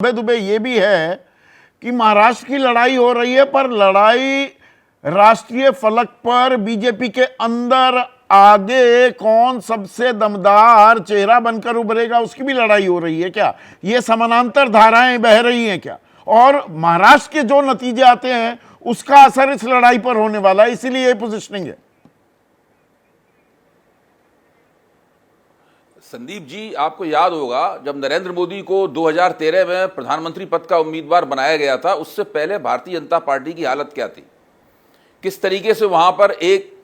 दुबे ये भी है कि महाराष्ट्र की लड़ाई हो रही है, पर लड़ाई राष्ट्रीय फलक पर बीजेपी के अंदर आगे कौन सबसे दमदार चेहरा बनकर उभरेगा उसकी भी लड़ाई हो रही है क्या? ये समानांतर धाराएं बह रही हैं क्या? और महाराष्ट्र के जो नतीजे आते हैं उसका असर इस लड़ाई पर होने वाला है, इसीलिए ये पोजिशनिंग है। संदीप जी, आपको याद होगा जब नरेंद्र मोदी को 2013 में प्रधानमंत्री पद का उम्मीदवार बनाया गया था, उससे पहले भारतीय जनता पार्टी की हालत क्या थी, किस तरीके से वहां पर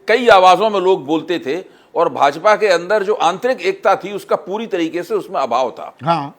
कई आवाजों में लोग बोलते थे और भाजपा के अंदर जो आंतरिक एकता थी उसका पूरी तरीके से उसमें अभाव था। हाँ,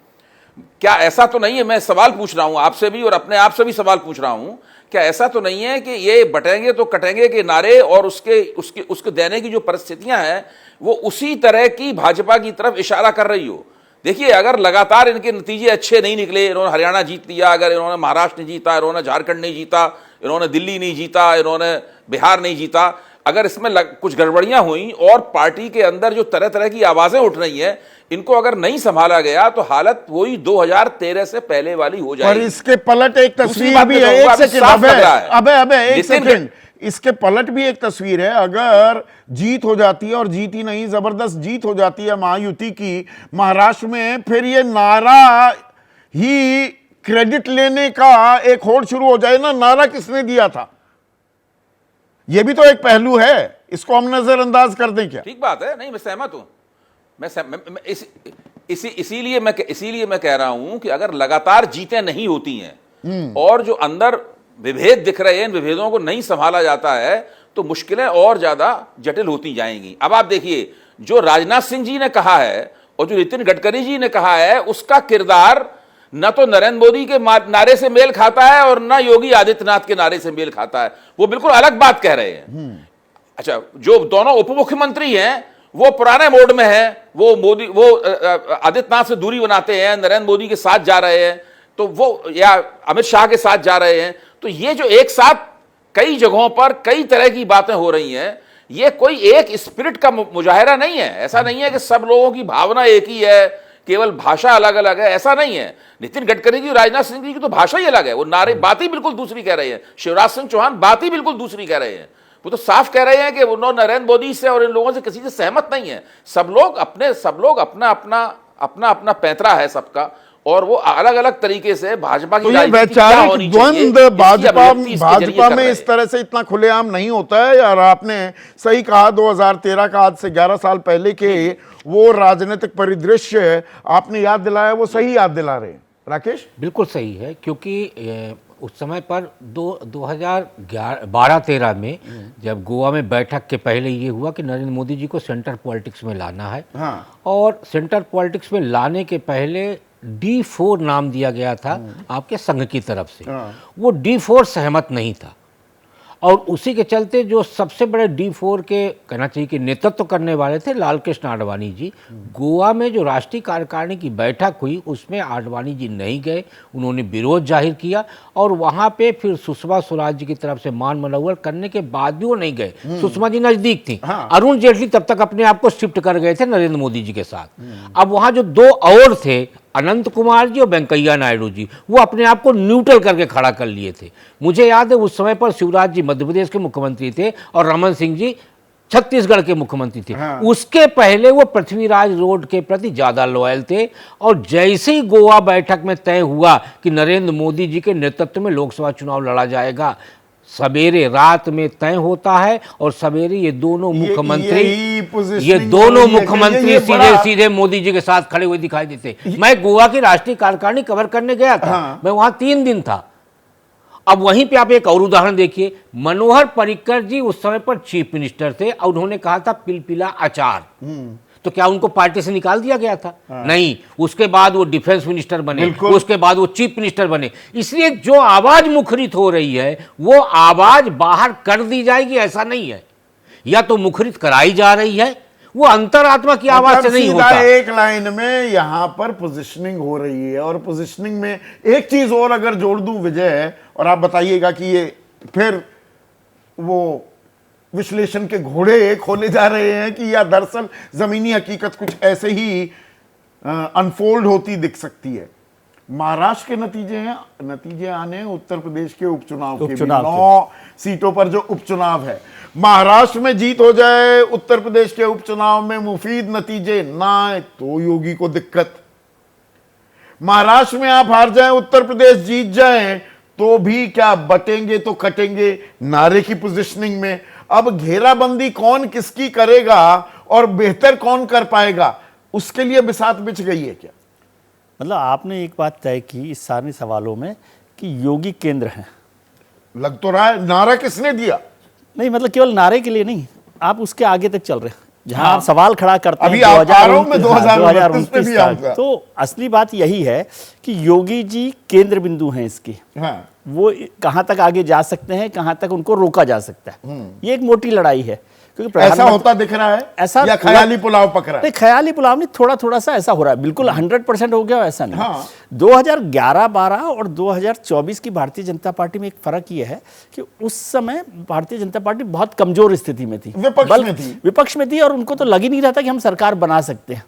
क्या ऐसा तो नहीं है, मैं सवाल पूछ रहा हूं आपसे भी और अपने आप से भी सवाल पूछ रहा हूं, क्या ऐसा तो नहीं है कि ये बटेंगे तो कटेंगे के नारे और उसके देने की जो परिस्थितियां हैं वो उसी तरह की भाजपा की तरफ इशारा कर रही हो? देखिए, अगर लगातार इनके नतीजे अच्छे नहीं निकले, इन्होंने हरियाणा जीत लिया, अगर इन्होंने महाराष्ट्र नहीं जीता, इन्होंने झारखंड नहीं जीता, इन्होंने दिल्ली नहीं जीता, इन्होंने बिहार नहीं जीता, अगर इसमें कुछ गड़बड़ियां हुई और पार्टी के अंदर जो तरह तरह की आवाजें उठ रही हैं, इनको अगर नहीं संभाला गया तो हालत वही 2013 से पहले वाली हो जाएगी। पर इसके पलट एक तस्वीर भी है, एक सेकंड, इसके पलट भी एक तस्वीर है। अगर जीत हो जाती है और जीत ही नहीं, जबरदस्त जीत हो जाती है महायुति की महाराष्ट्र में, फिर ये नारा ही क्रेडिट लेने का एक होड़ शुरू हो जाए ना, नारा किसने दिया था, ये भी तो एक पहलू है, इसको हम नजरअंदाज कर दें क्या? ठीक बात है, नहीं मैं सहमत हूं, इसीलिए मैं कह रहा हूं कि अगर लगातार जीतें नहीं होती हैं और जो अंदर विभेद दिख रहे हैं, इन विभेदों को नहीं संभाला जाता है तो मुश्किलें और ज्यादा जटिल होती जाएंगी। अब आप देखिए, जो राजनाथ सिंह जी ने कहा है और जो नितिन गडकरी जी ने कहा है, उसका किरदार न तो नरेंद्र मोदी के नारे से मेल खाता है और न योगी आदित्यनाथ के नारे से मेल खाता है, वो बिल्कुल अलग बात कह रहे हैं। अच्छा, जो दोनों उप मुख्यमंत्री हैं वो पुराने मोड में हैं, वो आदित्यनाथ से दूरी बनाते हैं, नरेंद्र मोदी के साथ जा रहे हैं, तो वो या अमित शाह के साथ जा रहे हैं, तो ये जो एक साथ कई जगहों पर कई तरह की बातें हो रही हैं, ये कोई एक स्पिरिट का मुजाहिरा नहीं है। ऐसा नहीं है कि सब लोगों की भावना एक ही है, केवल भाषा अलग अलग है, ऐसा नहीं है। नितिन गडकरी की, राजनाथ सिंह जी की तो भाषा ही अलग है, वो नारे बात ही बिल्कुल दूसरी कह रहे हैं। शिवराज सिंह चौहान बात ही बिल्कुल दूसरी कह रहे हैं, वो तो साफ कह रहे हैं कि उन्होंने नरेंद्र मोदी से और इन लोगों से किसी से सहमत नहीं है। सब लोग अपना अपना पैंतरा है सबका, और वो अलग अलग तरीके से भाजपा की वैचारिक द्वंद्व भाजपा में इस तरह से इतना खुलेआम नहीं होता है। यार आपने सही कहा, 2013 का आज से 11 साल पहले के वो राजनीतिक परिदृश्य आपने याद दिलाया, वो सही याद दिला रहे हैं राकेश। बिल्कुल सही है, क्योंकि उस समय पर 2012-13 में जब गोवा में बैठक के पहले ये हुआ कि नरेंद्र मोदी जी को सेंटर पॉलिटिक्स में लाना है। हाँ। और सेंटर पॉलिटिक्स में लाने के पहले D4 नाम दिया गया था आपके संघ की तरफ से। हाँ। वो D4 सहमत नहीं था और उसी के चलते जो सबसे बड़े D4 के कहना चाहिए कि नेतृत्व करने वाले थे लाल कृष्ण आडवाणी जी, गोवा में जो राष्ट्रीय कार्यकारिणी की बैठक हुई उसमें आडवाणी जी नहीं गए, उन्होंने विरोध जाहिर किया और वहां पे फिर सुषमा स्वराज जी की तरफ से मान मनौवल करने के बाद भी वो नहीं गए। सुषमा जी नजदीक थी। हाँ। अरुण जेटली तब तक अपने आप को शिफ्ट कर गए थे नरेंद्र मोदी जी के साथ। अब वहां जो दो और थे, अनंत कुमार जी और वेंकैया नायडू जी, वो अपने आप को न्यूट्रल करके खड़ा कर लिए थे। मुझे याद है उस समय पर शिवराज जी मध्य प्रदेश के मुख्यमंत्री थे और रमन सिंह जी छत्तीसगढ़ के मुख्यमंत्री थे। हाँ। उसके पहले वो पृथ्वीराज रोड के प्रति ज्यादा लॉयल थे और जैसे ही गोवा बैठक में तय हुआ कि नरेंद्र मोदी जी के नेतृत्व में लोकसभा चुनाव लड़ा जाएगा, सवेरे रात में तय होता है और सवेरे ये दोनों मुख्यमंत्री सीधे सीधे मोदी जी के साथ खड़े हुए दिखाई देते। मैं गोवा की राष्ट्रीय कार्यकारिणी कवर करने गया था। हाँ। मैं वहां 3 दिन था। अब वहीं पे आप एक और उदाहरण देखिए, मनोहर पर्रिकर जी उस समय पर चीफ मिनिस्टर थे और उन्होंने कहा था पिलपिला अचार, तो क्या उनको पार्टी से निकाल दिया गया था? हाँ। नहीं, उसके बाद वो डिफेंस मिनिस्टर बने, उसके बाद वो चीफ मिनिस्टर बने। इसलिए जो आवाज मुखरित हो रही है वो आवाज बाहर कर दी जाएगी ऐसा नहीं है, या तो मुखरित कराई जा रही है, वो अंतरात्मा की आवाज से नहीं होता। एक लाइन में यहां पर पोजिशनिंग हो रही है और पोजिशनिंग में एक चीज और अगर जोड़ दूं विजय, और आप बताइएगा कि ये फिर वो विश्लेषण के घोड़े खोले जा रहे हैं कि या दरअसल जमीनी हकीकत कुछ ऐसे ही अनफोल्ड होती दिख सकती है। महाराष्ट्र के नतीजे आने हैं उत्तर प्रदेश के उपचुनाव के भी। उपचुनाव के। 9 सीटों पर जो उपचुनाव है, महाराष्ट्र में जीत हो जाए, उत्तर प्रदेश के उपचुनाव में मुफीद नतीजे ना आए तो योगी को दिक्कत। महाराष्ट्र में आप हार जाएं, उत्तर प्रदेश जीत जाएं, तो भी क्या बटेंगे तो कटेंगे नारे की पोजीशनिंग में। अब घेराबंदी कौन किसकी करेगा और बेहतर कौन कर पाएगा, उसके लिए बिसात बिछ गई है क्या? मतलब आपने एक बात तय की इस सारे सवालों में कि योगी केंद्र हैं। लग तो रहा है। नारा किसने दिया? नहीं, मतलब केवल नारे के लिए नहीं, आप उसके आगे तक चल रहे हैं। जहां आप सवाल खड़ा करते अभी हैं आप आ रहा हूं मैं 2029 पे भी आऊंगा। तो असली बात यही है कि योगी जी केंद्र बिंदु हैं इसकी। हाँ। वो कहां तक आगे जा सकते हैं, कहां तक उनको रोका जा सकता है, ये एक मोटी लड़ाई है। क्योंकि ऐसा होता दिख रहा है ऐसा या ख्याली पुलाव पक रहा है? नहीं, ख्याली पुलाव नहीं, थोड़ा थोड़ा सा ऐसा हो रहा है। बिल्कुल 100% हो गया ऐसा नहीं। हाँ। 2011-12 और 2024 की भारतीय जनता पार्टी में एक फर्क ये है कि उस समय भारतीय जनता पार्टी बहुत कमजोर स्थिति में थी, विपक्ष में थी और उनको तो लग ही नहीं रहा था कि हम सरकार बना सकते हैं।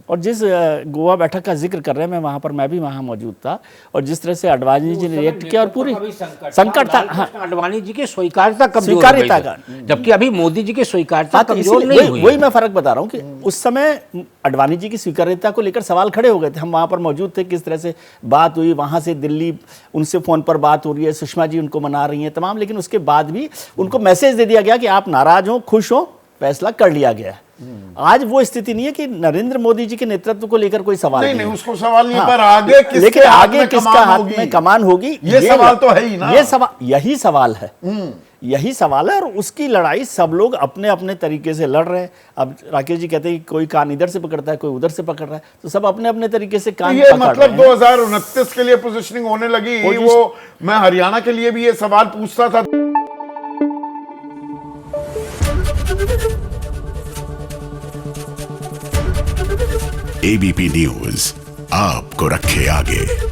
और जिस गोवा बैठक का जिक्र कर रहे हैं, मैं भी वहां मौजूद था, और जिस तरह से अडवाणी जी ने रिएक्ट किया और पूरी संकट था। हाँ, अडवाणी जी की स्वीकार्यता का, जबकि अभी मोदी जी की स्वीकार्यता कमजोर नहीं हुई। वही मैं फर्क बता रहा हूँ कि उस समय अडवाणी जी की स्वीकार्यता को लेकर सवाल खड़े हो गए थे। हम वहां पर मौजूद थे, किस तरह से बात हुई, वहां से दिल्ली उनसे फोन पर बात हो रही है, सुषमा जी उनको मना रही हैं तमाम, लेकिन उसके बाद भी उनको मैसेज दे दिया गया कि आप नाराज हो, खुश हो, फैसला कर लिया गया है। आज वो स्थिति नहीं है कि नरेंद्र मोदी जी के नेतृत्व को लेकर कोई सवाल नहीं, उसको सवाल नहीं। पर आगे किसके लेकिन आगे हाथ किसका हाथ में कमान होगी, ये सवाल तो है ही ना। यही सवाल है, यही सवाल है। और उसकी लड़ाई सब लोग अपने अपने तरीके से लड़ रहे हैं। अब राकेश जी कहते हैं कि कोई कान इधर से पकड़ता है, कोई उधर से पकड़ रहा है, तो सब अपने अपने तरीके से कान ये मतलब 2029 के लिए पोजीशनिंग होने लगी। वो मैं हरियाणा के लिए भी ये सवाल पूछता था। एबीपी न्यूज आपको रखे आगे।